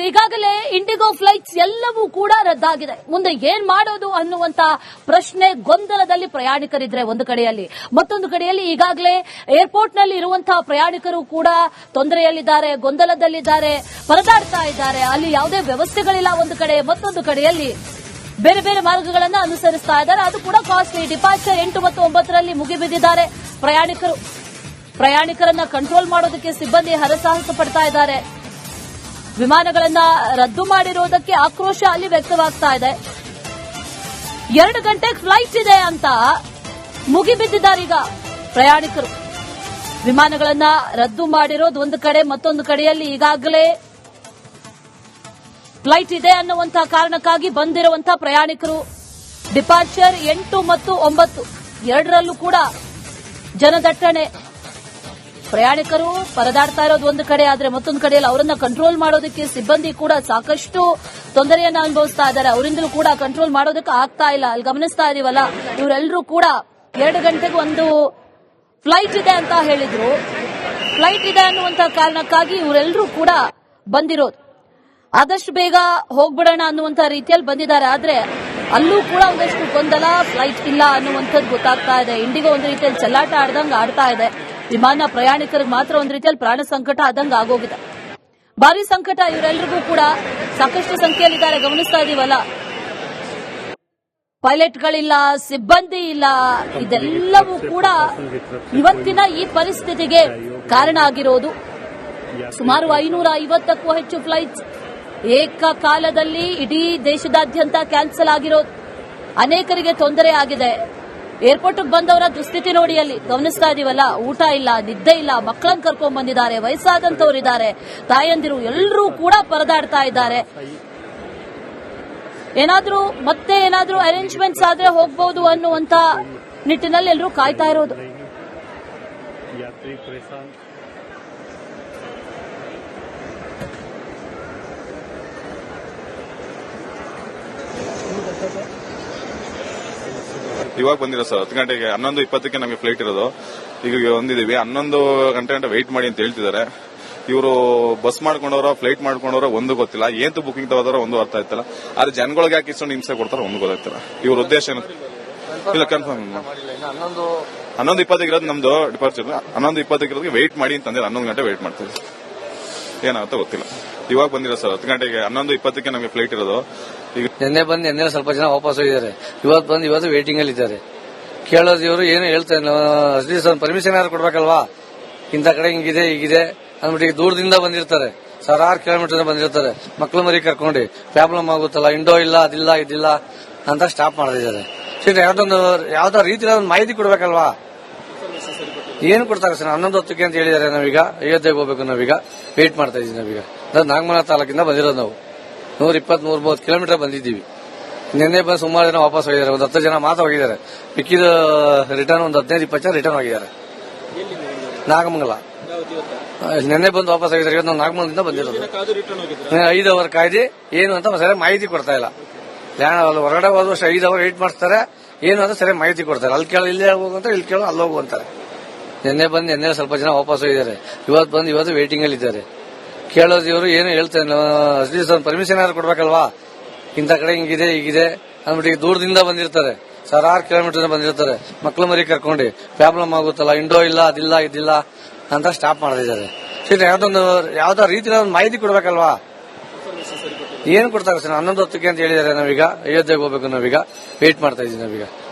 ಈಗಾಗಲೇ IndiGo flights ಎಲ್ಲವೂ ಕೂಡ ರದ್ದಾಗಿದೆ. ಮುಂದೆ ಏನ್ ಮಾಡೋದು ಅನ್ನುವಂತ ಪ್ರಶ್ನೆ, ಗೊಂದಲದಲ್ಲಿ ಪ್ರಯಾಣಿಕರಿದ್ರೆ ಒಂದು ಕಡೆಯಲ್ಲಿ, ಮತ್ತೊಂದು ಕಡೆಯಲ್ಲಿ ಈಗಾಗಲೇ ಏರ್ಪೋರ್ಟ್ ನಲ್ಲಿ ಇರುವಂತಹ ಪ್ರಯಾಣಿಕರು ಕೂಡ ತೊಂದರೆಯಲ್ಲಿದ್ದಾರೆ, ಗೊಂದಲದಲ್ಲಿದ್ದಾರೆ, ಪರದಾಡ್ತಾ ಇದ್ದಾರೆ. ಅಲ್ಲಿ ಯಾವುದೇ ವ್ಯವಸ್ಥೆಗಳಿಲ್ಲ ಒಂದು ಕಡೆ, ಮತ್ತೊಂದು ಕಡೆಯಲ್ಲಿ ಬೇರೆ ಬೇರೆ ಮಾರ್ಗಗಳನ್ನು ಅನುಸರಿಸ್ತಾ ಇದ್ದಾರೆ. ಅದು ಕೂಡ ಕಾಸ್ಟ್ಲಿ. ಡಿಪಾರ್ಚರ್ 8 ಮತ್ತು 9ರಲ್ಲಿ ಮುಗಿಬಿದ್ದಿದ್ದಾರೆ ಪ್ರಯಾಣಿಕರನ್ನ ಕಂಟ್ರೋಲ್ ಮಾಡೋದಕ್ಕೆ ಸಿಬ್ಬಂದಿ ಹರಸಾಹಸ ಪಡ್ತಾ ಇದ್ದಾರೆ. ವಿಮಾನಗಳನ್ನ ರದ್ದು ಮಾಡಿರೋದಕ್ಕೆ ಆಕ್ರೋಶ ಅಲ್ಲಿ ವ್ಯಕ್ತವಾಗ್ತಾ ಇದೆ. 2 ಗಂಟೆಗೆ ಫ್ಲೈಟ್ ಇದೆ ಅಂತ ಮುಗಿಬಿದ್ದಿದ್ದಾರೆ ಈಗ ಪ್ರಯಾಣಿಕರು. ವಿಮಾನಗಳನ್ನ ರದ್ದು ಮಾಡಿರೋದು ಒಂದು ಕಡೆ, ಮತ್ತೊಂದು ಕಡೆಯಲ್ಲಿ ಈಗಾಗಲೇ ಫ್ಲೈಟ್ ಇದೆ ಅನ್ನುವಂತಹ ಕಾರಣಕ್ಕಾಗಿ ಬಂದಿರುವಂತಹ ಪ್ರಯಾಣಿಕರು. ಡಿಪಾರ್ಚರ್ 8 ಮತ್ತು 9 ಎರಡರಲ್ಲೂ ಕೂಡ ಜನದಟ್ಟಣೆ. ಪ್ರಯಾಣಿಕರು ಪರದಾಡ್ತಾ ಇರೋದು ಒಂದು ಕಡೆ, ಆದ್ರೆ ಮತ್ತೊಂದು ಕಡೆಯಲ್ಲಿ ಅವರನ್ನ ಕಂಟ್ರೋಲ್ ಮಾಡೋದಕ್ಕೆ ಸಿಬ್ಬಂದಿ ಕೂಡ ಸಾಕಷ್ಟು ತೊಂದರೆಯನ್ನ ಅನುಭವಿಸ್ತಾ ಇದ್ದಾರೆ. ಅವರಿಂದಲೂ ಕೂಡ ಕಂಟ್ರೋಲ್ ಮಾಡೋದಕ್ಕೆ ಆಗ್ತಾ ಇಲ್ಲ. ಅಲ್ಲಿ ಗಮನಿಸ್ತಾ ಇದೀವಲ್ಲ, ಇವರೆಲ್ಲರೂ ಕೂಡ 2 ಗಂಟೆಗೆ ಒಂದು ಫ್ಲೈಟ್ ಇದೆ ಅಂತ ಹೇಳಿದ್ರು. ಫ್ಲೈಟ್ ಇದೆ ಅನ್ನುವಂತ ಕಾರಣಕ್ಕಾಗಿ ಇವರೆಲ್ಲರೂ ಕೂಡ ಬಂದಿರೋದು. ಆದಷ್ಟು ಬೇಗ ಹೋಗ್ಬಿಡೋಣ ಅನ್ನುವಂತ ರೀತಿಯಲ್ಲಿ ಬಂದಿದ್ದಾರೆ. ಆದ್ರೆ ಅಲ್ಲೂ ಕೂಡ ಒಂದಷ್ಟು ಗೊಂದಲ, ಫ್ಲೈಟ್ ಇಲ್ಲ ಅನ್ನುವಂಥದ್ದು ಗೊತ್ತಾಗ್ತಾ ಇದೆ. ಇಂಡಿಗೋ ಒಂದು ರೀತಿಯಲ್ಲಿ ಚೆಲ್ಲಾಟ ಆಡ್ದಂಗೆ ಆಡ್ತಾ ಇದೆ. ವಿಮಾನ ಪ್ರಯಾಣಿಕರಿಗೆ ಮಾತ್ರ ಒಂದು ರೀತಿಯಲ್ಲಿ ಪ್ರಾಣ ಸಂಕಟ ಆದಂಗೆ ಆಗೋಗಿದೆ. ಭಾರಿ ಸಂಕಟ ಇವರೆಲ್ಲರಿಗೂ ಕೂಡ. ಸಾಕಷ್ಟು ಸಂಖ್ಯೆಯಲ್ಲಿದ್ದಾರೆ, ಗಮನಿಸ್ತಾ ಇದೀವಲ್ಲ. ಪೈಲಟ್ಗಳಿಲ್ಲ, ಸಿಬ್ಬಂದಿ ಇಲ್ಲ. ಇದೆಲ್ಲವೂ ಕೂಡ ಇವತ್ತಿನ ಈ ಪರಿಸ್ಥಿತಿಗೆ ಕಾರಣ ಆಗಿರೋದು. ಸುಮಾರು 550ಕ್ಕೂ ಹೆಚ್ಚು ಫ್ಲೈಟ್ಸ್ ಏಕಕಾಲದಲ್ಲಿ ಇಡೀ ದೇಶದಾದ್ಯಂತ ಕ್ಯಾನ್ಸಲ್ ಆಗಿರೋದು. ಅನೇಕರಿಗೆ ತೊಂದರೆ ಆಗಿದೆ. ಏರ್ಪೋರ್ಟ್ಗೆ ಬಂದವರ ದುಸ್ಥಿತಿ ನೋಡಿ, ಅಲ್ಲಿ ಗಮನಿಸ್ತಾ ಇದೀವಲ್ಲ. ಊಟ ಇಲ್ಲ, ನಿದ್ದೆ ಇಲ್ಲ, ಮಕ್ಕಳನ್ನ ಕರ್ಕೊಂಡ್ ಬಂದಿದ್ದಾರೆ, ವಯಸ್ಸಾದಂತವರಿದ್ದಾರೆ, ತಾಯಂದಿರು ಎಲ್ಲರೂ ಕೂಡ ಪರದಾಡ್ತಾ ಇದ್ದಾರೆ. ಮತ್ತೆ ಏನಾದ್ರೂ ಅರೇಂಜ್ಮೆಂಟ್ಸ್ ಆದ್ರೆ ಹೋಗಬಹುದು ಅನ್ನುವಂತ ನಿಟ್ಟಿನಲ್ಲಿ ಎಲ್ಲರೂ ಕಾಯ್ತಾ ಇರೋದು. ಇವಾಗ ಬಂದಿರೋ ಸರ್ 10 ಗಂಟೆಗೆ, 11:20ಕ್ಕೆ ನಮಗೆ ಫ್ಲೈಟ್ ಇರೋದು. ಈಗ ಒಂದಿದೀವಿ, 11 ಗಂಟೆ ವೆಯ್ಟ್ ಮಾಡಿ ಅಂತ ಹೇಳ್ತಿದ್ದಾರೆ. ಇವರು ಬಸ್ ಮಾಡ್ಕೊಂಡವ್ರ, ಫ್ಲೈಟ್ ಮಾಡ್ಕೊಂಡವ್ರ ಒಂದು ಗೊತ್ತಿಲ್ಲ. ಏನು ಬುಕಿಂಗ್ ತಗೋದಾರ ಒಂದು ಅರ್ಥ ಆಯ್ತಲ್ಲ. ಆದ್ರೆ ಜನಗಳಿಗೆ ಯಾಕೆ ಇಷ್ಟೊಂದು ಹಿಂಸೆ ಕೊಡ್ತಾರ ಒಂದು ಗೊತ್ತಾಯ್ತಲ್ಲ. ಇವ್ರ ಉದ್ದೇಶ ಏನು ಇಲ್ಲ, ಕನ್ಫರ್ಮ್ 11:20ಗೆ ಇರೋದು ನಮ್ದು ಡಿಪಾರ್ಚರ್. 11:20ಗೆ ಇರೋದಕ್ಕೆ ವೆಯ್ಟ್ ಮಾಡಿ ಅಂತಂದ್ರೆ 11 ಗಂಟೆ ವೆಯ್ಟ್ ಮಾಡ್ತೀವಿ. ಏನಾಗುತ್ತೋ ಗೊತ್ತಿಲ್ಲ. ಇವಾಗ ಬಂದಿರೋ ಸರ್ 10 ಗಂಟೆಗೆ, 11:20ಕ್ಕೆ ನಮಗೆ ಫ್ಲೈಟ್ ಇರೋದು. ಈಗ ನಿನ್ನೆ ಸ್ವಲ್ಪ ಜನ ವಾಪಸ್ ಹೋಗಿದ್ದಾರೆ. ಇವತ್ತು ವೇಟಿಂಗ್ ಅಲ್ಲಿ ಇದ್ದಾರೆ. ಕೇಳೋದು ಇವರು ಏನು ಹೇಳ್ತಾರೆ, ಪರ್ಮಿಷನ್ ಯಾರು ಕೊಡ್ಬೇಕಲ್ವಾ? ಇಂಥ ಕಡೆ ಹಿಂಗಿದೆ ಹೀಗಿದೆ ಅಂದ್ಬಿಟ್ಟು ದೂರದಿಂದ ಬಂದಿರ್ತಾರೆ, 1000 ಕಿಲೋಮೀಟರ್ ಬಂದಿರ್ತಾರೆ. ಮಕ್ಳು ಮರಿ ಕರ್ಕೊಂಡು ಪ್ರಾಬ್ಲಮ್ ಆಗುತ್ತಲ್ಲ, ಇಂಡೋ ಇಲ್ಲ, ಅದಿಲ್ಲ ಇದಿಲ್ಲ ಅಂತ ಸ್ಟಾಪ್ ಮಾಡಿದ್ದಾರೆ. ಯಾವ್ದೋ ರೀತಿ ಮಾಹಿತಿ ಕೊಡ್ಬೇಕಲ್ವಾ? ಏನು ಕೊಡ್ತಾರೆ ಸರ್? 11:10ಕ್ಕೆ ಅಂತ ಹೇಳಿದ್ದಾರೆ. ನಾವೀಗ ಅಯೋಧ್ಯೆಗೆ ಹೋಗ್ಬೇಕು. ನಾವೀಗ ವೇಟ್ ಮಾಡ್ತಾ ಇದೀವಿ. ನಾವೀಗ ನಾಗಮಂಗಲ ತಾಲೂಕಿಂದ ಬಂದಿರೋದು. ನಾವು 120-130 ಕಿಲೋಮೀಟರ್ ಬಂದಿದ್ದೀವಿ. ನಿನ್ನೆ ಬಂದು ಸುಮಾರು ಜನ ವಾಪಸ್ ಹೋಗಿದ್ದಾರೆ. ಒಂದು 10 ಜನ ಮಾತ್ರ ಹೋಗಿದ್ದಾರೆ. ಮಿಕ್ಕಿದ ರಿಟರ್ನ್ ಒಂದು 15-20 ಜನ ರಿಟರ್ನ್ ಹೋಗಿದ್ದಾರೆ. ನಾಗಮಂಗಲ ನಿನ್ನೆ ಬಂದು ವಾಪಸ್ ಹೋಗಿದ್ದಾರೆ. ಇವತ್ತು ನಾವು ನಾಗಮಂಗಲದಿಂದ ಬಂದಿರೋದು. 5 ಅವರ್ ಕಾಯ್ದೆ ಏನು ಅಂತ ಸರಿಯಾಗಿ ಮಾಹಿತಿ ಕೊಡ್ತಾ ಇಲ್ಲ. ಹೊರಗಡೆ ಹೋದಷ್ಟು 5 ಅವರ್ ವೇಟ್ ಮಾಡ್ತಾರೆ. ಏನು ಅಂತ ಸರಿಯಾಗಿ ಮಾಹಿತಿ ಕೊಡ್ತಾರೆ. ಅಲ್ಲಿ ಕೇಳೋ ಇಲ್ಲೇ ಹೋಗುವಂತಾರೆ, ಇಲ್ಲಿ ಕೇಳೋ ಅಲ್ಲಿ ಹೋಗುವಂತಾರೆ. ನಿನ್ನೆ ಸ್ವಲ್ಪ ಜನ ವಾಪಸ್ ಹೋಗಿದ್ದಾರೆ. ಇವತ್ತು ವೇಟಿಂಗ್ ಅಲ್ಲಿ ಇದ್ದಾರೆ. ಕೇಳೋದು ಇವರು ಏನು ಹೇಳ್ತಾರೆ, ಪರ್ಮಿಷನ್ ಯಾರು ಕೊಡ್ಬೇಕಲ್ವಾ? ಇಂಥ ಕಡೆ ಹಿಂಗಿದೆ ಹೀಗಿದೆ ಅಂದ್ಬಿಟ್ಟು ದೂರದಿಂದ ಬಂದಿರ್ತಾರೆ, 1000 ಕಿಲೋಮೀಟರ್ ಬಂದಿರ್ತಾರೆ. ಮಕ್ಳು ಮರಿ ಕರ್ಕೊಂಡು ಪ್ರಾಬ್ಲಮ್ ಆಗುತ್ತಲ್ಲ, ಇಂಡೋ ಇಲ್ಲ, ಅದಿಲ್ಲ ಇದಿಲ್ಲ ಅಂತ ಸ್ಟಾಪ್ ಮಾಡಿದ್ದಾರೆ. ಯಾವ್ದೋ ರೀತಿ ಮಾಹಿತಿ ಕೊಡ್ಬೇಕಲ್ವಾ? ಏನು ಕೊಡ್ತಾರೆ ಸರ್? 11:10ಕ್ಕೆ ಅಂತ ಹೇಳಿದ್ದಾರೆ. ನಾವೀಗ ಅಯೋಧ್ಯೆಗೆ ಹೋಗ್ಬೇಕು. ನಾವೀಗ ವೇಟ್ ಮಾಡ್ತಾ ಇದೀವಿ. ನಾವೀಗ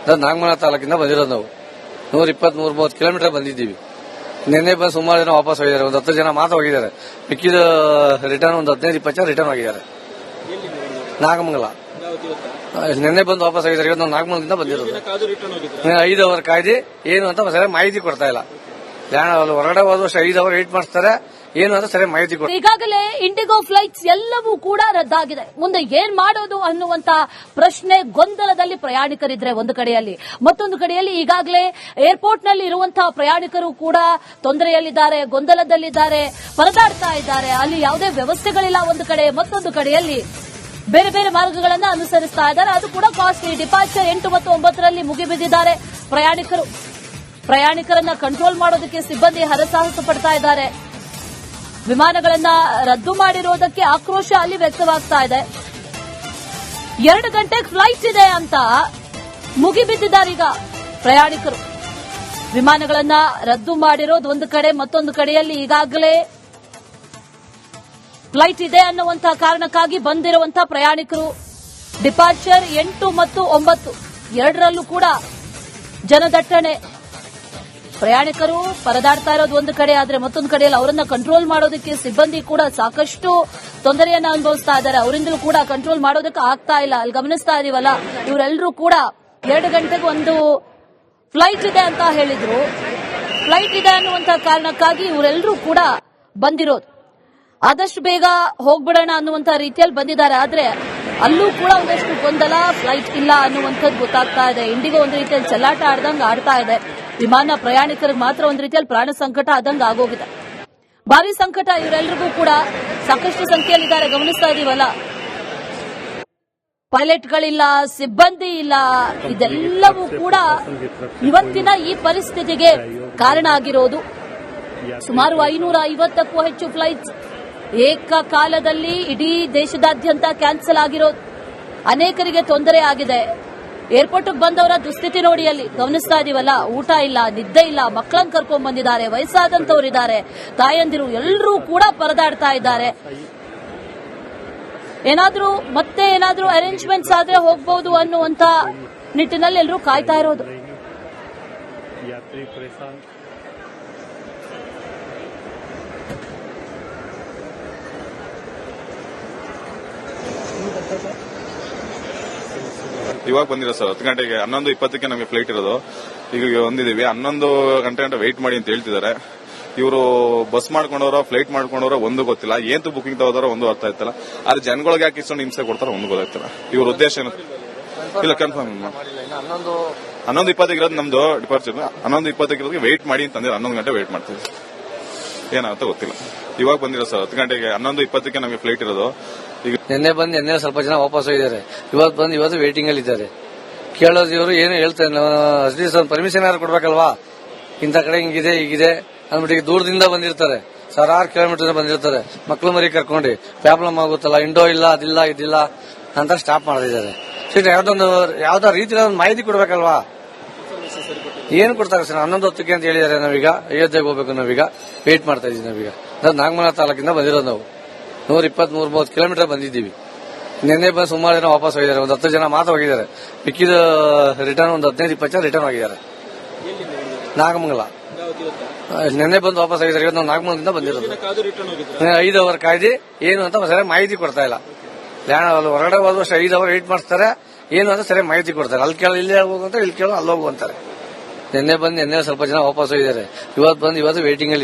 ನಾಗಮಂಗಲ ತಾಲೂಕಿಂದ ಬಂದಿರೋದು. ನಾವು 120-130 ಕಿಲೋಮೀಟರ್ ಬಂದಿದ್ದೀವಿ. ನಿನ್ನೆ ಬಂದು ಸುಮಾರು ಜನ ವಾಪಸ್ ಹೋಗಿದ್ದಾರೆ. ಒಂದು 10 ಜನ ಮಾತ್ರ ಹೋಗಿದ್ದಾರೆ. ಮಿಕ್ಕಿದ ರಿಟರ್ನ್ ಒಂದು 15-20 ಜನ ರಿಟರ್ನ್ ಹೋಗಿದ್ದಾರೆ. ನಾಗಮಂಗಲ ನಿನ್ನೆ ಬಂದು ವಾಪಸ್ ಹೋಗಿದ್ದಾರೆ. ಇವತ್ತು ನಾವು ನಾಗಮಂಗಲದಿಂದ ಬಂದಿರೋದು. 5 ಅವರ್ ಕಾಯ್ದೆ ಏನು ಅಂತ ಸರಿಯಾಗಿ ಮಾಹಿತಿ ಕೊಡ್ತಾ ಇಲ್ಲ. ಹೊರಗಡೆ ಹೋದಷ್ಟು 5 ಅವರ್ ವೇಟ್ ಮಾಡ್ತಾರೆ. ಏನು ಅಂತ ಸರಿಯಾಗಿ ಮಾಹಿತಿ ಕೊಡ್ತಾರೆ. ಈಗಾಗಲೇ ಇಂಡಿಗೋ ಫ್ಲೈಟ್ಸ್ ಎಲ್ಲವೂ ಕೂಡ ರದ್ದಾಗಿದೆ. ಮುಂದೆ ಏನ್ ಮಾಡೋದು ಅನ್ನುವಂತ ಪ್ರಶ್ನೆ, ಗೊಂದಲದಲ್ಲಿ ಪ್ರಯಾಣಿಕರಿದ್ರೆ ಒಂದು ಕಡೆಯಲ್ಲಿ, ಮತ್ತೊಂದು ಕಡೆಯಲ್ಲಿ ಈಗಾಗಲೇ ಏರ್ಪೋರ್ಟ್ ನಲ್ಲಿ ಇರುವಂತಹ ಪ್ರಯಾಣಿಕರು ಕೂಡ ತೊಂದರೆಯಲ್ಲಿದ್ದಾರೆ, ಗೊಂದಲದಲ್ಲಿದ್ದಾರೆ, ಪರದಾಡ್ತಾ ಇದ್ದಾರೆ. ಅಲ್ಲಿ ಯಾವುದೇ ವ್ಯವಸ್ಥೆಗಳಿಲ್ಲ ಒಂದು ಕಡೆ, ಮತ್ತೊಂದು ಕಡೆಯಲ್ಲಿ ಬೇರೆ ಬೇರೆ ಮಾರ್ಗಗಳನ್ನು ಅನುಸರಿಸ್ತಾ ಇದ್ದಾರೆ. ಅದು ಕೂಡ ಕಾಸ್ಟ್ಲಿ. ಡಿಪಾರ್ಚರ್ 8 ಮತ್ತು 9ರಲ್ಲಿ ಮುಗಿಬಿದ್ದಿದ್ದಾರೆ ಪ್ರಯಾಣಿಕರನ್ನ ಕಂಟ್ರೋಲ್ ಮಾಡೋದಕ್ಕೆ ಸಿಬ್ಬಂದಿ ಹರಸಾಹಸ ಪಡ್ತಾ ಇದ್ದಾರೆ. ವಿಮಾನಗಳನ್ನ ರದ್ದು ಮಾಡಿರೋದಕ್ಕೆ ಆಕ್ರೋಶ ಅಲ್ಲಿ ವ್ಯಕ್ತವಾಗ್ತಾ ಇದೆ. 2 ಗಂಟೆಗೆ ಫ್ಲೈಟ್ ಇದೆ ಅಂತ ಮುಗಿಬಿದ್ದಿದ್ದಾರೀಗ ಪ್ರಯಾಣಿಕರು. ವಿಮಾನಗಳನ್ನ ರದ್ದು ಮಾಡಿರೋದು ಒಂದು ಕಡೆ, ಮತ್ತೊಂದು ಕಡೆಯಲ್ಲಿ ಈಗಾಗಲೇ ಫ್ಲೈಟ್ ಇದೆ ಅನ್ನುವಂತಹ ಕಾರಣಕ್ಕಾಗಿ ಬಂದಿರುವಂತಹ ಪ್ರಯಾಣಿಕರು ಡಿಪಾರ್ಚರ್ 8 ಮತ್ತು 9 ಎರಡರಲ್ಲೂ ಕೂಡ ಜನದಟ್ಟಣೆ. ಪ್ರಯಾಣಿಕರು ಪರದಾಡ್ತಾ ಇರೋದು ಒಂದು ಕಡೆ, ಆದ್ರೆ ಮತ್ತೊಂದು ಕಡೆಯಲ್ಲಿ ಅವರನ್ನ ಕಂಟ್ರೋಲ್ ಮಾಡೋದಕ್ಕೆ ಸಿಬ್ಬಂದಿ ಕೂಡ ಸಾಕಷ್ಟು ತೊಂದರೆಯನ್ನ ಅನುಭವಿಸ್ತಾ ಇದ್ದಾರೆ. ಅವರಿಂದಲೂ ಕೂಡ ಕಂಟ್ರೋಲ್ ಮಾಡೋದಕ್ಕೆ ಆಗ್ತಾ ಇಲ್ಲ. ಅಲ್ಲಿ ಗಮನಿಸ್ತಾ ಇದೀವಲ್ಲ, ಇವರೆಲ್ಲರೂ ಕೂಡ 2 ಗಂಟೆಗೆ ಒಂದು ಫ್ಲೈಟ್ ಇದೆ ಅಂತ ಹೇಳಿದ್ರು. ಫ್ಲೈಟ್ ಇದೆ ಅನ್ನುವಂತಹ ಕಾರಣಕ್ಕಾಗಿ ಇವರೆಲ್ಲರೂ ಕೂಡ ಬಂದಿರೋದು. ಆದಷ್ಟು ಬೇಗ ಹೋಗ್ಬಿಡೋಣ ಅನ್ನುವಂತ ರೀತಿಯಲ್ಲಿ ಬಂದಿದ್ದಾರೆ. ಆದ್ರೆ ಅಲ್ಲೂ ಕೂಡ ಒಂದಷ್ಟು ಗೊಂದಲ, ಫ್ಲೈಟ್ ಇಲ್ಲ ಅನ್ನುವಂಥದ್ದು ಗೊತ್ತಾಗ್ತಾ ಇದೆ. ಇಂಡಿಗೋ ಒಂದು ರೀತಿಯಲ್ಲಿ ಚೆಲ್ಲಾಟ ಆಡ್ದಂಗೆ ಆಡ್ತಾ ಇದೆ. ವಿಮಾನ ಪ್ರಯಾಣಿಕರಿಗೆ ಮಾತ್ರ ಒಂದು ರೀತಿಯಲ್ಲಿ ಪ್ರಾಣ ಸಂಕಟ ಆದಂಗೆ ಆಗೋಗಿದೆ. ಭಾರಿ ಸಂಕಟ ಇವರೆಲ್ಲರಿಗೂ ಕೂಡ. ಸಾಕಷ್ಟು ಸಂಖ್ಯೆಯಲ್ಲಿದ್ದಾರೆ, ಗಮನಿಸ್ತಾ ಇದೀವಲ್ಲ. ಪೈಲಟ್ಗಳಿಲ್ಲ, ಸಿಬ್ಬಂದಿ ಇಲ್ಲ. ಇದೆಲ್ಲವೂ ಕೂಡ ಇವತ್ತಿನ ಈ ಪರಿಸ್ಥಿತಿಗೆ ಕಾರಣ ಆಗಿರೋದು. ಸುಮಾರು 550ಕ್ಕೂ ಹೆಚ್ಚು ಫ್ಲೈಟ್ಸ್ ಏಕಕಾಲದಲ್ಲಿ ಇಡೀ ದೇಶದಾದ್ಯಂತ ಕ್ಯಾನ್ಸಲ್ ಆಗಿರೋದು. ಅನೇಕರಿಗೆ ತೊಂದರೆ ಆಗಿದೆ. ಏರ್ಪೋರ್ಟ್ಗೆ ಬಂದವರ ದುಸ್ಥಿತಿ ನೋಡಿ, ಅಲ್ಲಿ ಗಮನಿಸ್ತಾ ಇದೀವಲ್ಲ. ಊಟ ಇಲ್ಲ, ನಿದ್ದೆ ಇಲ್ಲ, ಮಕ್ಕಳನ್ನ ಕರ್ಕೊಂಡ್ ಬಂದಿದ್ದಾರೆ, ವಯಸ್ಸಾದಂತವರಿದ್ದಾರೆ, ತಾಯಂದಿರು ಎಲ್ಲರೂ ಕೂಡ ಪರದಾಡ್ತಾ ಇದ್ದಾರೆ. ಏನಾದ್ರೂ ಅರೇಂಜ್ಮೆಂಟ್ಸ್ ಆದ್ರೆ ಹೋಗಬಹುದು ಅನ್ನುವಂತ ನಿಟ್ಟಿನಲ್ಲಿ ಎಲ್ಲರೂ ಕಾಯ್ತಾ ಇರೋದು. ಇವಾಗ ಬಂದಿರೋ ಸರ್ 10 ಗಂಟೆಗೆ 11:20ಕ್ಕೆ ನಮಗೆ ಫ್ಲೈಟ್ ಇರೋದು. ಈಗ ಒಂದಿದೀವಿ 11 ಗಂಟೆ ವೇಟ್ ಮಾಡಿ ಅಂತ ಹೇಳ್ತಿದ್ದಾರೆ. ಇವರು ಬಸ್ ಮಾಡ್ಕೊಂಡವ್ರ ಫ್ಲೈಟ್ ಮಾಡ್ಕೊಂಡವ್ರ ಒಂದು ಗೊತ್ತಿಲ್ಲ. ಏನು ಬುಕಿಂಗ್ ತಗೋದಾರ ಒಂದು ಅರ್ಥ ಆಯ್ತಲ್ಲ. ಆದ್ರೆ ಜನಗಳಿಗೆ ಯಾಕೆ ಇಷ್ಟೊಂದು ಹಿಂಸೆ ಕೊಡ್ತಾರ ಒಂದು ಗೊತ್ತಾಯ್ತಲ್ಲ. ಇವ್ರ ಉದ್ದೇಶ ಏನು ಇಲ್ಲ, ಕನ್ಫರ್ಮ್ 11:20 ಇರೋದು ನಮ್ದು ಡಿಪಾರ್ಚರ್. 11:20 ಇರೋದಕ್ಕೆ ವೇಟ್ ಮಾಡಿ ಅಂತಂದ್ರೆ 11 ಗಂಟೆ ವೇಟ್ ಮಾಡ್ತೀವಿ. ಏನಾಗುತ್ತೆ ಗೊತ್ತಿಲ್ಲ. ಇವಾಗ ಬಂದಿರೋ ಸರ್ 10 ಗಂಟೆಗೆ 11:20ಕ್ಕೆ ನಮಗೆ ಫ್ಲೈಟ್ ಇರೋದು. ಈಗ ನಿನ್ನೆ ಸ್ವಲ್ಪ ಜನ ವಾಪಸ್ ಹೋಗಿದ್ದಾರೆ. ಇವತ್ತು ವೇಟಿಂಗ್ ಅಲ್ಲಿ ಇದ್ದಾರೆ. ಕೇಳೋದು ಇವರು ಏನು ಹೇಳ್ತಾರೆ, ಪರ್ಮಿಷನ್ ಯಾರು ಕೊಡ್ಬೇಕಲ್ವಾ? ಇಂಥ ಕಡೆ ಹಿಂಗಿದೆ ಹೀಗಿದೆ ಅಂದ್ಬಿಟ್ಟು ದೂರದಿಂದ ಬಂದಿರ್ತಾರೆ. 1000 ಕಿಲೋಮೀಟರ್ ಬಂದಿರ್ತಾರೆ. ಮಕ್ಳು ಮರಿ ಕರ್ಕೊಂಡು ಪ್ರಾಬ್ಲಮ್ ಆಗುತ್ತಲ್ಲ, ಇಂಡೋ ಇಲ್ಲ, ಅದಿಲ್ಲ ಇದಿಲ್ಲ ಅಂತ ಸ್ಟಾಪ್ ಮಾಡಿದ್ದಾರೆ. ಯಾವ್ದೋ ರೀತಿ ಮಾಹಿತಿ ಕೊಡ್ಬೇಕಲ್ವಾ? ಏನು ಕೊಡ್ತಾರೆ ಸರ್? 11:10ಕ್ಕೆ ಅಂತ ಹೇಳಿದ್ದಾರೆ. ನಾವೀಗ ಅಯೋಧ್ಯೆಗೆ ಹೋಗ್ಬೇಕು. ನಾವೀಗ ವೇಟ್ ಮಾಡ್ತಾ ಇದೀವಿ. ನಾವೀಗ ನಾಗಮಂಗಲ ತಾಲೂಕಿಂದ ಬಂದಿರೋದು. ನಾವು 120-130 ಕಿಲೋಮೀಟರ್ ಬಂದಿದ್ದೀವಿ. ನಿನ್ನೆ ಬಂದು ಸುಮಾರು ಜನ ವಾಪಸ್ ಹೋಗಿದ್ದಾರೆ. ಒಂದು 10 ಜನ ಮಾತ್ರ ಹೋಗಿದ್ದಾರೆ. ಮಿಕ್ಕಿದ ರಿಟರ್ನ್ ಒಂದು 15-20 ಜನ ರಿಟರ್ನ್ ಆಗಿದ್ದಾರೆ. ನಾಗಮಂಗಲ ನಿನ್ನೆ ಬಂದು ವಾಪಸ್ ಆಗಿದ್ದಾರೆ. ಇವತ್ತು ನಾವು ನಾಗಮಂಗಲದಿಂದ ಬಂದಿರೋದು. 5 ಅವರ್ ಕಾಯ್ದು ಏನು ಅಂತ ಸರಿಯಾಗಿ ಮಾಹಿತಿ ಕೊಡ್ತಾ ಇಲ್ಲ. ಹೊರಗಡೆ ಹೋದ್ರು ಅಷ್ಟೇ 5 ಅವರ್ ವೇಟ್ ಮಾಡ್ತಾರೆ. ಏನು ಅಂತ ಸರಿಯಾಗಿ ಮಾಹಿತಿ ಕೊಡ್ತಾರೆ. ಅಲ್ಲಿ ಕೇಳೋ ಇಲ್ಲಿ ಹೋಗುವಂತಾರೆ, ಇಲ್ಲಿ ಕೇಳೋ ಅಲ್ಲಿ ಹೋಗುವಂತಾರೆ. ನಿನ್ನೆ ಸ್ವಲ್ಪ ಜನ ವಾಪಸ್ ಹೋಗಿದ್ದಾರೆ. ಇವತ್ತು ವೇಟಿಂಗ್ ಅಲ್ಲಿ